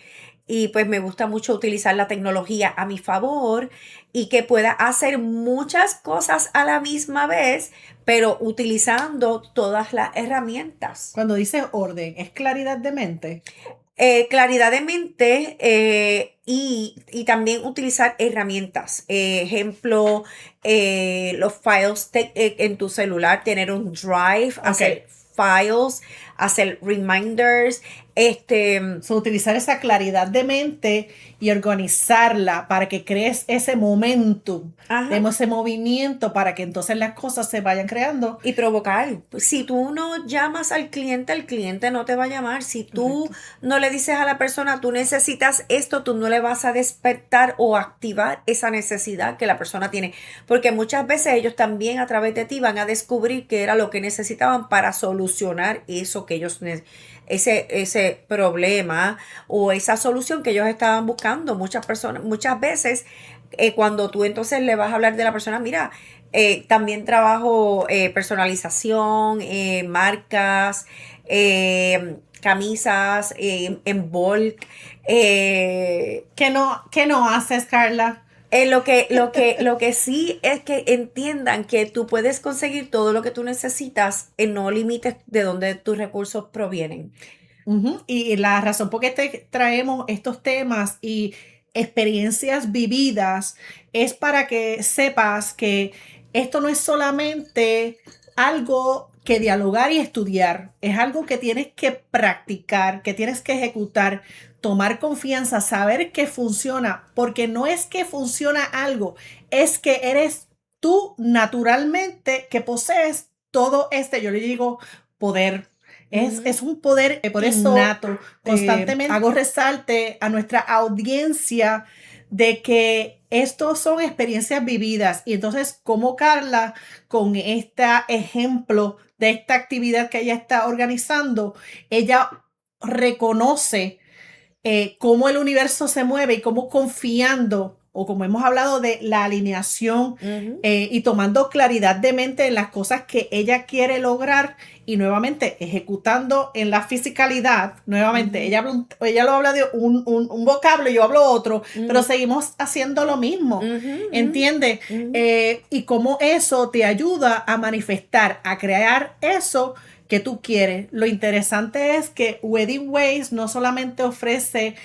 Y pues me gusta mucho utilizar la tecnología a mi favor y que pueda hacer muchas cosas a la misma vez, pero utilizando todas las herramientas. Cuando dices orden, ¿es claridad de mente? Claridad de mente y también utilizar herramientas. Ejemplo, los files en tu celular, tener un drive, Ok. hacer files, hacer reminders, So, utilizar esa claridad de mente y organizarla para que crees ese momentum, ajá, demos ese movimiento para que entonces las cosas se vayan creando. y provocar. Si tú no llamas al cliente, el cliente no te va a llamar. Si tú Correcto. no le dices a la persona, tú necesitas esto, tú no le vas a despertar o activar esa necesidad que la persona tiene. Porque muchas veces ellos también a través de ti van a descubrir qué era lo que necesitaban para solucionar eso que ellos ese problema o esa solución que ellos estaban buscando. Muchas personas, muchas veces, cuando tú entonces le vas a hablar de la persona, mira, también trabajo personalización, marcas, camisas en bulk. eh, ¿Qué no haces, Carla? lo que sí es que entiendan que tú puedes conseguir todo lo que tú necesitas y no limites de dónde tus recursos provienen. Ujú. Y la razón por qué te traemos estos temas y experiencias vividas es para que sepas que esto no es solamente algo que dialogar y estudiar, es algo que tienes que practicar, que tienes que ejecutar, tomar confianza, saber que funciona, porque no es que funciona algo, es que eres tú naturalmente que posees todo yo le digo poder. Es un poder por eso innato. Constantemente hago resalte a nuestra audiencia de que estos son experiencias vividas. Y entonces, como Carla, con este ejemplo de esta actividad que ella está organizando, ella reconoce cómo el universo se mueve y cómo confiando, o como hemos hablado de la alineación y tomando claridad de mente en las cosas que ella quiere lograr y nuevamente ejecutando en la fisicalidad, nuevamente, ella lo habla de un vocablo y yo hablo otro, pero seguimos haciendo lo mismo, ¿entiendes? Y cómo eso te ayuda a manifestar, a crear eso que tú quieres. Lo interesante es que Wedding Ways no solamente ofrece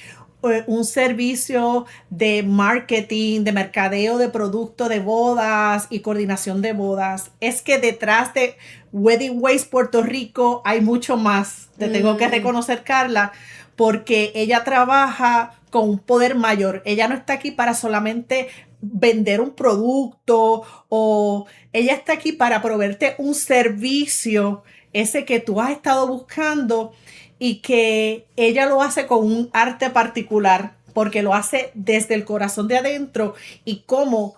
un servicio de marketing, de mercadeo de productos de bodas y coordinación de bodas. Es que detrás de Wedding Ways Puerto Rico hay mucho más. Te tengo que reconocer, Carla, porque ella trabaja con un poder mayor. Ella no está aquí para solamente vender un producto o ella está aquí para proveerte un servicio, ese que tú has estado buscando y que ella lo hace con un arte particular porque lo hace desde el corazón de adentro y como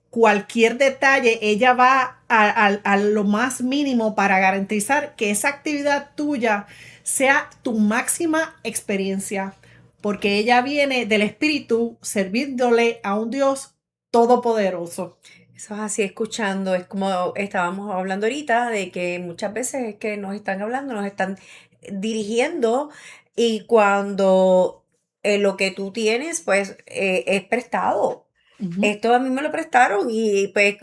cualquier detalle ella va a lo más mínimo para garantizar que esa actividad tuya sea tu máxima experiencia porque ella viene del espíritu servíndole a un Dios todopoderoso. Eso es así, escuchando, es como estábamos hablando ahorita, de que muchas veces es que nos están hablando, nos están dirigiendo, y cuando lo que tú tienes, pues es prestado. Ujú. Esto a mí me lo prestaron y pues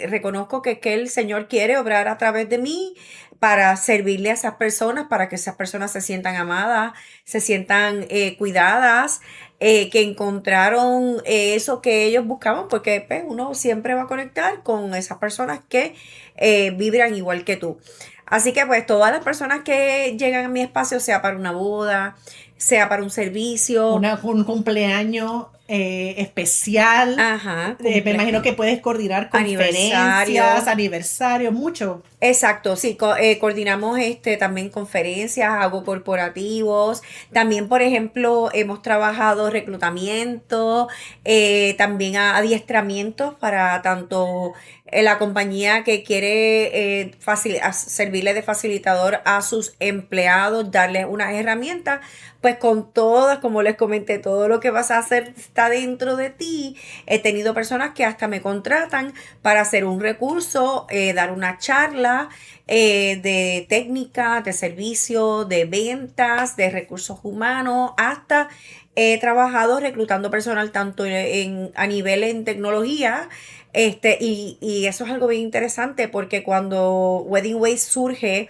reconozco que el Señor quiere obrar a través de mí para servirle a esas personas, para que esas personas se sientan amadas, se sientan cuidadas, que encontraron eso que ellos buscaban, porque pues, uno siempre va a conectar con esas personas que vibran igual que tú. Así que pues todas las personas que llegan a mi espacio, sea para una boda, sea para un servicio, Un cumpleaños especial. ajá, Me imagino que puedes coordinar conferencias, aniversario. aniversarios, mucho. Exacto, sí, coordinamos también conferencias, hago corporativos, también por ejemplo hemos trabajado reclutamiento, también adiestramientos para tanto la compañía que quiere servirle de facilitador a sus empleados, darles unas herramientas, pues con todas, como les comenté, todo lo que vas a hacer está dentro de ti. He tenido personas que hasta me contratan para hacer un recurso, dar una charla de técnica, de servicio, de ventas, de recursos humanos, hasta he trabajado reclutando personal tanto a nivel en tecnología, y eso es algo bien interesante porque cuando Wedding Ways surge,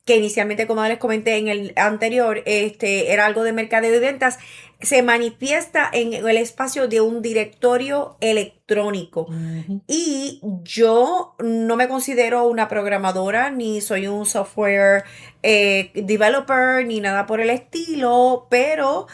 que inicialmente, como les comenté en el anterior, era algo de mercadeo y ventas, se manifiesta en el espacio de un directorio electrónico. Ujú. Y yo no me considero una programadora, ni soy un software developer, ni nada por el estilo, pero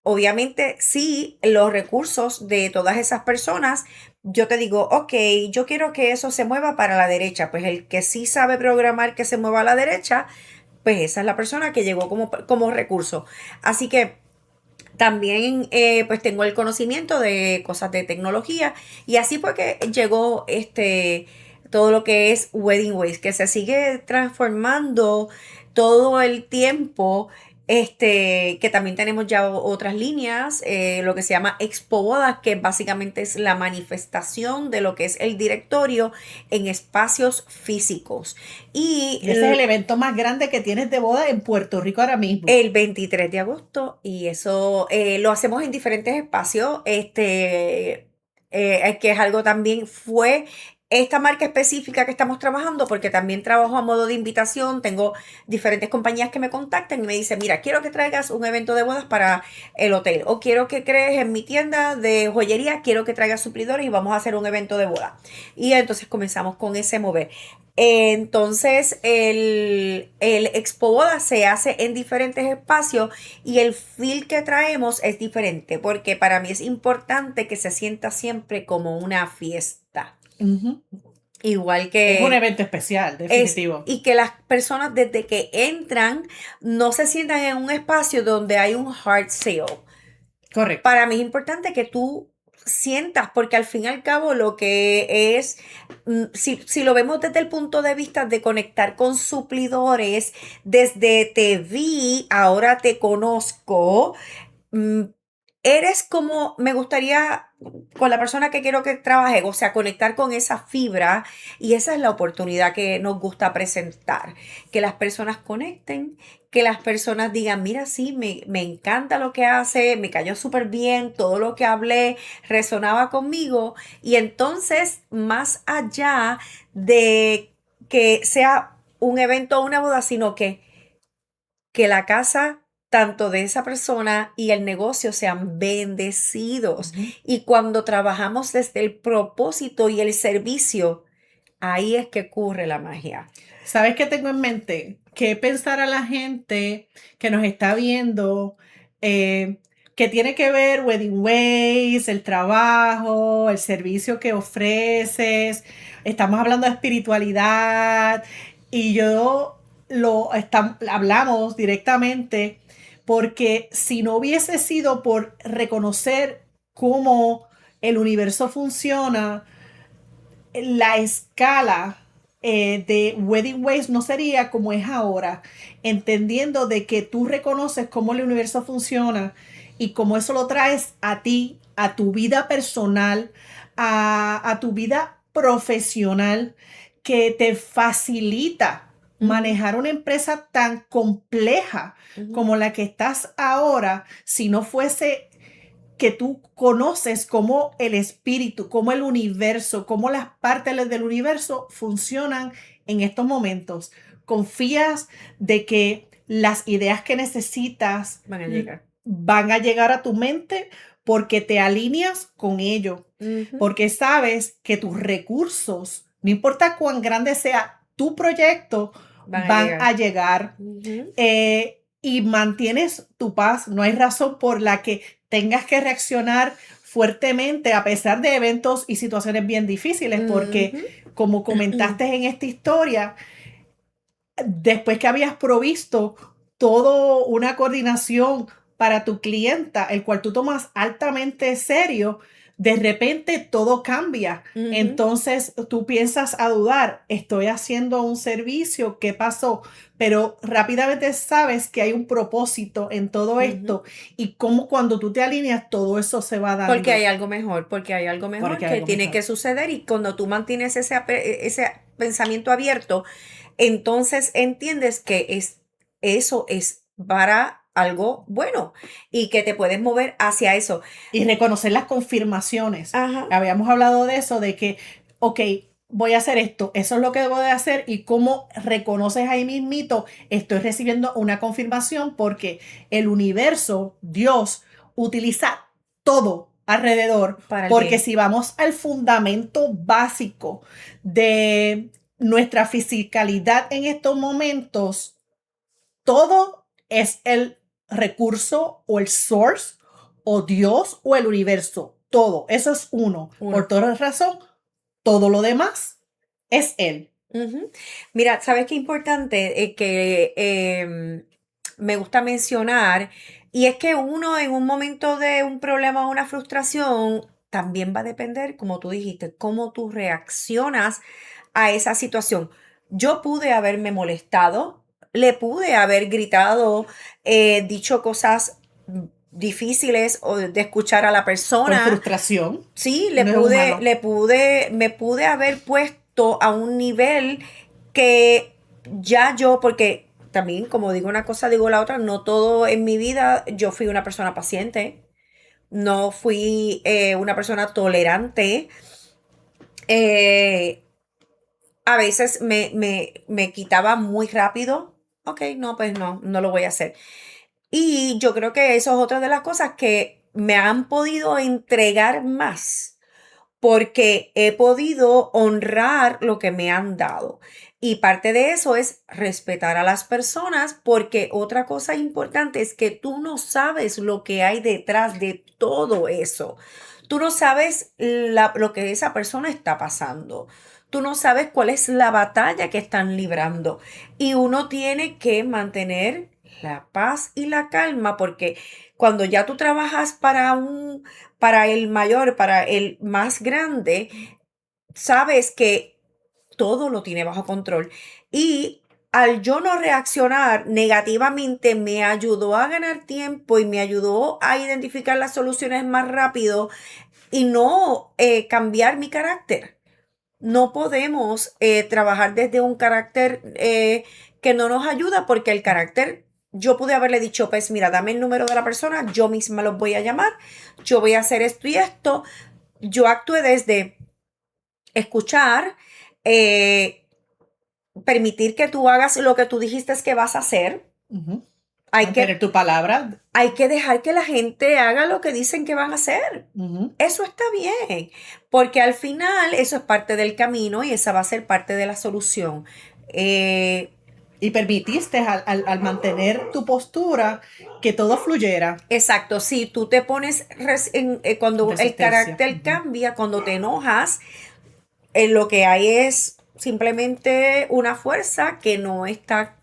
obviamente sí, los recursos de todas esas personas, yo te digo, ok, yo quiero que eso se mueva para la derecha, pues el que sí sabe programar que se mueva a la derecha, pues esa es la persona que llegó como recurso. Así que también pues tengo el conocimiento de cosas de tecnología, y así fue que llegó todo lo que es Wedding Ways, que se sigue transformando todo el tiempo, Que también tenemos ya otras líneas, lo que se llama Expo Bodas, que básicamente es la manifestación de lo que es el directorio en espacios físicos. Y Y ese es el evento más grande que tienes de boda en Puerto Rico ahora mismo. el 23 de agosto, y eso lo hacemos en diferentes espacios, que es algo también fue esta marca específica que estamos trabajando, porque también trabajo a modo de invitación, tengo diferentes compañías que me contactan y me dicen, mira, quiero que traigas un evento de bodas para el hotel, o quiero que crees en mi tienda de joyería, quiero que traigas suplidores y vamos a hacer un evento de boda. Y entonces comenzamos con ese mover. Entonces, el Expo Boda se hace en diferentes espacios y el feel que traemos es diferente porque para mí es importante que se sienta siempre como una fiesta. Ujú. Igual Es un que evento especial, es, definitivo. y que las personas desde que entran no se sientan en un espacio donde hay un hard sale. Correcto. Para mí es importante que tú sientas, porque al fin y al cabo lo que es, si lo vemos desde el punto de vista de conectar con suplidores, desde te vi, ahora te conozco, mm, eres como me gustaría con la persona que quiero que trabaje, o sea, conectar con esa fibra y esa es la oportunidad que nos gusta presentar, que las personas conecten, que las personas digan, mira, sí, me encanta lo que hace, me cayó súper bien, todo lo que hablé resonaba conmigo y entonces más allá de que sea un evento o una boda, sino que la casa tanto de esa persona y el negocio sean bendecidos. Ujú. Y cuando trabajamos desde el propósito y el servicio, ahí es que ocurre la magia. ¿Sabes qué tengo en mente? ¿Qué pensar a la gente que nos está viendo? eh, que tiene que ver Wedding Ways, el trabajo, el servicio que ofreces. Estamos hablando de espiritualidad y hablamos directamente porque si no hubiese sido por reconocer cómo el universo funciona, la escala de Wedding Ways no sería como es ahora, entendiendo de que tú reconoces cómo el universo funciona y cómo eso lo traes a ti, a tu vida personal, a tu vida profesional, que te facilita Ujú, manejar una empresa tan compleja ujú, como la que estás ahora, si no fuese que tú conoces cómo el espíritu, cómo el universo, cómo las partes del universo funcionan en estos momentos. Confías de que las ideas que necesitas van a llegar. van a llegar a tu mente porque te alineas con ello, Ujú, porque sabes que tus recursos, no importa cuán grande sea tu proyecto, van a van llegar. a llegar, Ujú, y mantienes tu paz. No hay razón por la que tengas que reaccionar fuertemente a pesar de eventos y situaciones bien difíciles, porque ujú, como comentaste en esta historia, después que habías provisto todo una coordinación para tu clienta, el cual tú tomas altamente serio, de repente todo cambia. ujú, Entonces tú piensas a dudar, estoy haciendo un servicio, ¿qué pasó? Pero rápidamente sabes que hay un propósito en todo ujú. esto y cómo cuando tú te alineas todo eso se va Porque hay dando, algo mejor, porque hay algo mejor porque hay que algo tiene mejor. que suceder y cuando tú mantienes ese pensamiento abierto, entonces entiendes que eso es para algo bueno y que te puedes mover hacia eso. Y reconocer las confirmaciones. Ajá. Habíamos hablado de eso, de que, ok, voy a hacer esto, eso es lo que debo de hacer y cómo reconoces ahí mismito, estoy recibiendo una confirmación porque el universo, Dios, utiliza todo alrededor, Para el porque bien. si vamos al fundamento básico de nuestra fisicalidad en estos momentos, todo es el recurso o el source o Dios o el universo. Todo. Eso es uno. Por Uno. toda razón, todo lo demás es Él. Ujú. Mira, ¿sabes qué importante que me gusta mencionar? Y es que uno en un momento de un problema o una frustración también va a depender, como tú dijiste, cómo tú reaccionas a esa situación. Yo pude haberme molestado, le pude haber gritado, dicho cosas difíciles o de escuchar a la Por persona. frustración. Sí, No es humano. me pude haber puesto a un nivel que ya yo, porque también, como digo una cosa, digo la otra, no todo en mi vida yo fui una persona paciente, no fui una persona tolerante. Eh, a veces me quitaba muy rápido. Ok, no, pues no, no lo voy a hacer. Y yo creo que eso es otra de las cosas que me han podido entregar más porque he podido honrar lo que me han dado. Y parte de eso es respetar a las personas, porque otra cosa importante es que tú no sabes lo que hay detrás de todo eso. Tú no sabes lo que esa persona está pasando. Tú no sabes cuál es la batalla que están librando. Y uno tiene que mantener la paz y la calma, porque cuando ya tú trabajas para el mayor, para el más grande, sabes que todo lo tiene bajo control. Y al yo no reaccionar negativamente, me ayudó a ganar tiempo y me ayudó a identificar las soluciones más rápido y no cambiar mi carácter. No podemos trabajar desde un carácter que no nos ayuda, porque el carácter, yo pude haberle dicho, pues mira, dame el número de la persona, yo misma los voy a llamar, yo voy a hacer esto y esto. Yo actué desde escuchar, eh, permitir que tú hagas lo que tú dijiste que vas a hacer. Ujú. Hay Mantener que, tu palabra. hay que dejar que la gente haga lo que dicen que van a hacer. Ujú. Eso está bien, porque al final eso es parte del camino y esa va a ser parte de la solución. Eh, Y permitiste al mantener tu postura que todo fluyera. exacto, si tú te pones, cuando el Resistencia. carácter Ujú. cambia, cuando te enojas, lo que hay es simplemente una fuerza que no está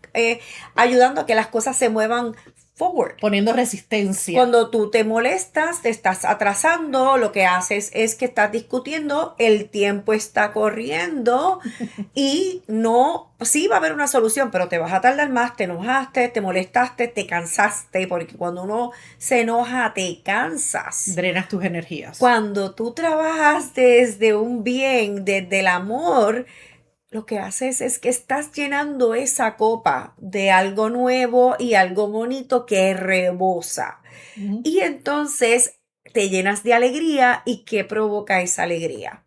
ayudando a que las cosas se muevan forward. Poniendo resistencia. Cuando tú te molestas, te estás atrasando, lo que haces es que estás discutiendo, el tiempo está corriendo y no, sí va a haber una solución, pero te vas a tardar más, te enojaste, te molestaste, te cansaste, porque cuando uno se enoja, te cansas. Drenas tus energías. Cuando tú trabajas desde un bien, desde el amor, lo que haces es que estás llenando esa copa de algo nuevo y algo bonito que rebosa. Ujú. Y entonces te llenas de alegría. ¿Y qué provoca esa alegría?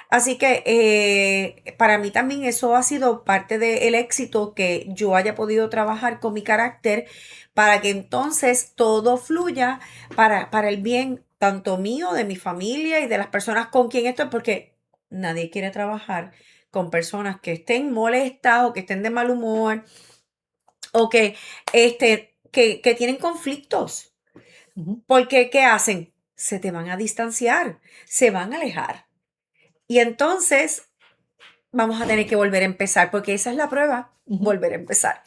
Así que para mí también eso ha sido parte del éxito, que yo haya podido trabajar con mi carácter para que entonces todo fluya para el bien tanto mío, de mi familia y de las personas con quien estoy, porque nadie quiere trabajar con personas que estén molestas o que estén de mal humor o que tienen conflictos. Ujú. Porque, ¿qué hacen? Se te van a distanciar, se van a alejar. Y entonces vamos a tener que volver a empezar, porque esa es la prueba, Ujú. volver a empezar.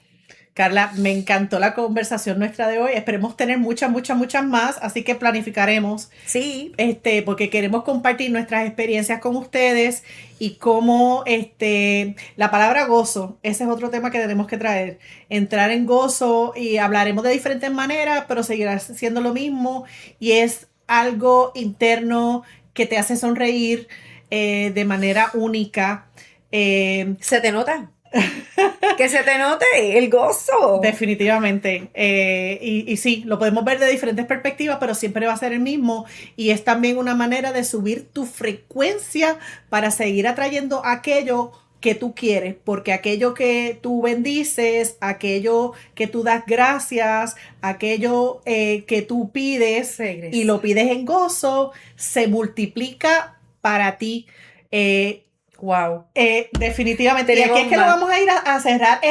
Carla, me encantó la conversación nuestra de hoy. Esperemos tener muchas, muchas, muchas más, así que planificaremos, Sí, porque queremos compartir nuestras experiencias con ustedes y cómo, la palabra gozo, ese es otro tema que tenemos que traer. Entrar en gozo y hablaremos de diferentes maneras, pero seguirá siendo lo mismo y es algo interno que te hace sonreír de manera única. se te nota. Que se te note el gozo. Definitivamente. Y sí, lo podemos ver de diferentes perspectivas, pero siempre va a ser el mismo. Y es también una manera de subir tu frecuencia para seguir atrayendo aquello que tú quieres, porque aquello que tú bendices, aquello que tú das gracias, aquello que tú pides y Regresa. lo pides en gozo, se multiplica para ti. Wow. Definitivamente. Y aquí Tenemos es que lo más. vamos a ir a cerrar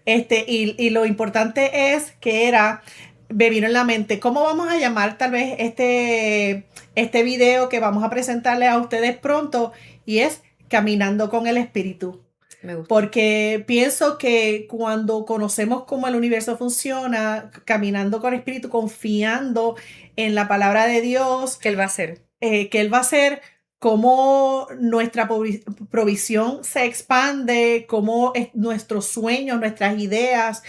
y lo importante es que me vino en la mente, ¿cómo vamos a llamar tal vez este video que vamos a presentarle a ustedes pronto? Y es Caminando con el Espíritu. Me gusta. Porque pienso que cuando conocemos cómo el universo funciona, caminando con el Espíritu, confiando en la palabra de Dios, ¿Qué él va a hacer? que Él va a hacer, cómo nuestra provisión se expande, cómo nuestros sueños, nuestras ideas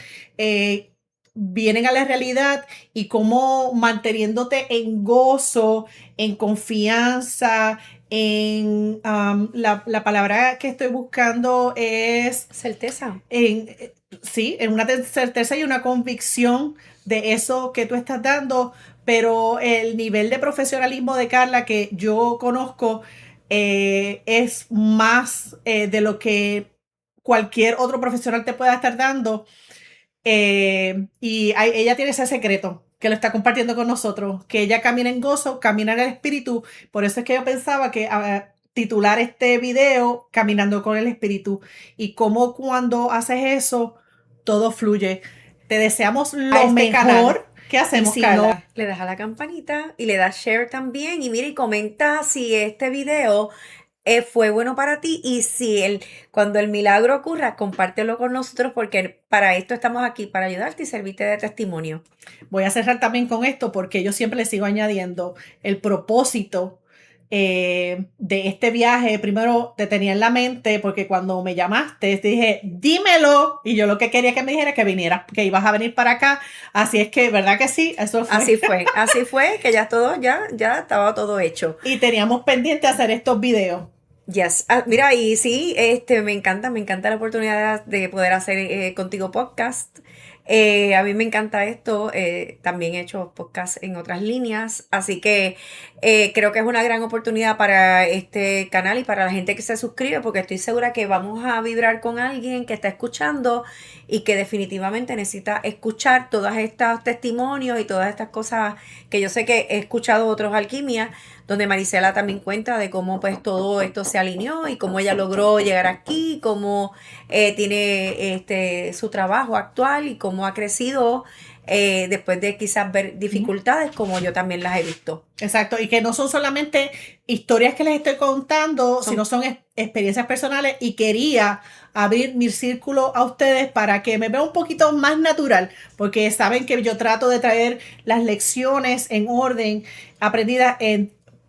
vienen a la realidad y cómo manteniéndote en gozo, en confianza, la palabra que estoy buscando es Certeza. Sí, en una certeza y una convicción de eso que tú estás dando, pero el nivel de profesionalismo de Carla que yo conozco es más de lo que cualquier otro profesional te pueda estar dando. Ella tiene ese secreto que lo está compartiendo con nosotros, que ella camina en gozo, camina en el espíritu. Por eso es que yo pensaba que titular este video Caminando con el Espíritu, y cómo cuando haces eso, todo fluye. Te deseamos lo mejor. ¿Qué hacemos, Y si Carla? no, le das a la campanita y le das share también. Y mira, y comenta si este video fue bueno para ti, y si cuando el milagro ocurra, compártelo con nosotros, porque para esto estamos aquí, para ayudarte y servirte de testimonio. Voy a cerrar también con esto porque yo siempre le sigo añadiendo el propósito de este viaje. Primero te tenía en la mente porque cuando me llamaste te dije, dímelo, y yo lo que quería que me dijeras que vinieras, que ibas a venir para acá. Así es que, ¿verdad que sí? Eso fue. Así fue, que ya estaba todo hecho. Y teníamos pendiente hacer estos videos. Yes. Mira, y sí, me encanta la oportunidad de poder hacer contigo podcast. A mí me encanta esto. También he hecho podcast en otras líneas, así que creo que es una gran oportunidad para este canal y para la gente que se suscribe, porque estoy segura que vamos a vibrar con alguien que está escuchando y que definitivamente necesita escuchar todos estos testimonios y todas estas cosas que yo sé que he escuchado otros alquimias, donde Marisela también cuenta de cómo pues todo esto se alineó y cómo ella logró llegar aquí, cómo tiene su trabajo actual y cómo ha crecido después de quizás ver dificultades como yo también las he visto. Exacto, y que no son solamente historias que les estoy contando, sino son experiencias personales, y quería abrir mi círculo a ustedes para que me vean un poquito más natural, porque saben que yo trato de traer las lecciones en orden, aprendidas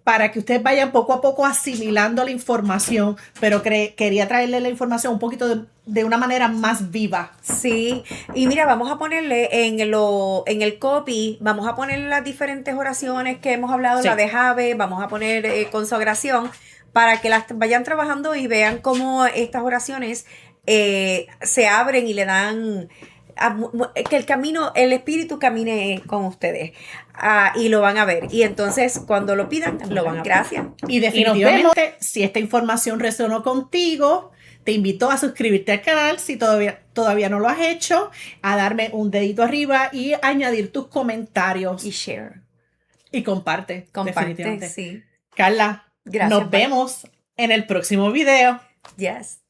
para que ustedes vayan poco a poco asimilando la información, pero quería traerle la información un poquito de una manera más viva. Sí, y mira, vamos a ponerle en el copy, vamos a ponerle las diferentes oraciones que hemos hablado, Sí. la de Jave, vamos a poner consagración, para que las vayan trabajando y vean cómo estas oraciones se abren y le dan que el espíritu camine con ustedes. Y lo van a ver. Y entonces, cuando lo pidan, lo van a ver. Gracias. Y definitivamente, si esta información resonó contigo, te invito a suscribirte al canal si todavía no lo has hecho, a darme un dedito arriba y añadir tus comentarios. Y share. Y comparte. Comparte, sí. Carla, Gracias, nos vemos en el próximo video. Yes.